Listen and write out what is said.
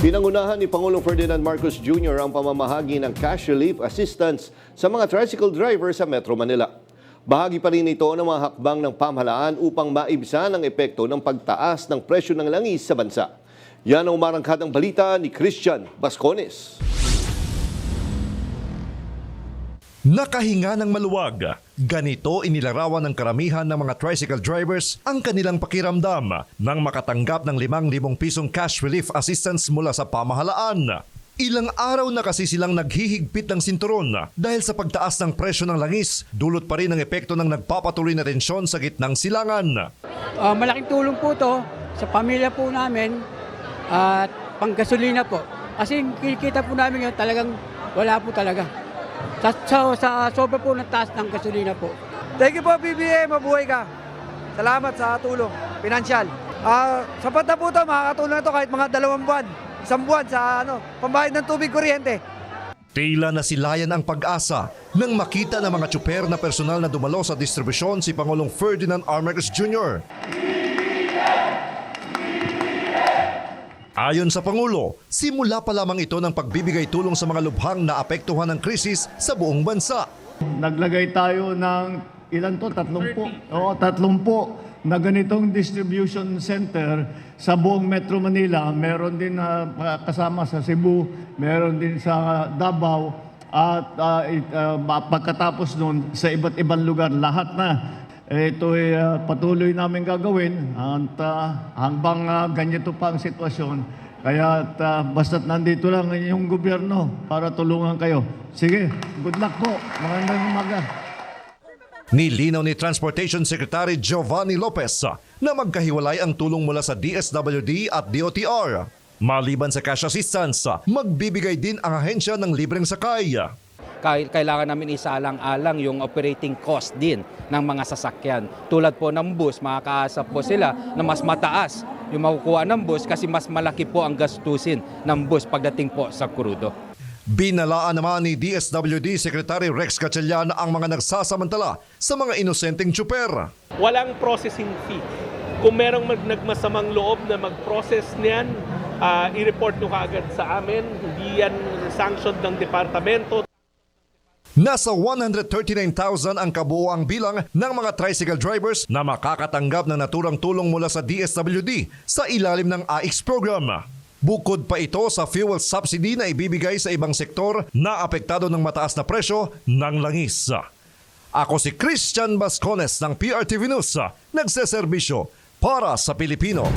Pinangunahan ni Pangulong Ferdinand Marcos Jr. ang pamamahagi ng cash relief assistance sa mga tricycle driver sa Metro Manila. Bahagi pa rin ito ng mga hakbang ng pamahalaan upang maibsan ang epekto ng pagtaas ng presyo ng langis sa bansa. Yan ang umarangkadang balita ni Christian Bascones. Nakahinga ng maluwag. Ganito inilarawan ng karamihan ng mga tricycle drivers ang kanilang pakiramdam nang makatanggap ng 5,000 pisong cash relief assistance mula sa pamahalaan. Ilang araw na kasi silang naghihigpit ng sinturon dahil sa pagtaas ng presyo ng langis, dulot pa rin ang epekto ng nagpapatuloy na tensyon sa gitnang silangan. Malaking tulong po to sa pamilya po namin at panggasolina po. Kasi kikita po namin yun talagang wala po talaga. Sa sobra po ng taas ng gasolina po. Thank you po PBA, mabuhay ka. Salamat sa tulong, pinansyal. Sapat na po ito, makakatulong na ito kahit mga 2 buwan, 1 buwan sa pambayad ng tubig kuryente. Tila nasilayan ang pag-asa nang makita ng mga tsuper na personal na dumalo sa distribusyon si Pangulong Ferdinand R. Marcos Jr. Ayon sa Pangulo, simula pa lamang ito ng pagbibigay tulong sa mga lubhang na apektuhan ng krisis sa buong bansa. Naglagay tayo ng ilan to? 30? Oo, 30 na ganitong distribution center sa buong Metro Manila. Meron din kasama sa Cebu, meron din sa Davao at pagkatapos nun sa iba't ibang lugar, lahat na. Ito ay patuloy namin gagawin at hanggang ganito pa ang sitwasyon. Kaya basta't nandito lang yung gobyerno para tulungan kayo. Sige, good luck po. Magandang umaga. Nilinaw ni Transportation Secretary Giovanni Lopez na magkahiwalay ang tulong mula sa DSWD at DOTR. Maliban sa cash assistance, magbibigay din ang ahensya ng libreng sakay. Kailangan namin isalang-alang yung operating cost din ng mga sasakyan. Tulad po ng bus, makakaasa po sila na mas mataas yung makukuha ng bus kasi mas malaki po ang gastusin ng bus pagdating po sa krudo. Binalaan naman ni DSWD Secretary Rex Gatchalian ang mga nagsasamantala sa mga inosenteng tsuper. Walang processing fee. Kung merong nagmasamang loob na mag-process niyan, i-report nyo kaagad sa amin. Hindi yan sanctioned ng departamento. Nasa 139,000 ang kabuoang bilang ng mga tricycle drivers na makakatanggap ng naturang tulong mula sa DSWD sa ilalim ng AIX program. Bukod pa ito sa fuel subsidy na ibibigay sa ibang sektor na apektado ng mataas na presyo ng langis. Ako si Christian Bascones ng PRTV News, nagseserbisyo para sa Pilipino.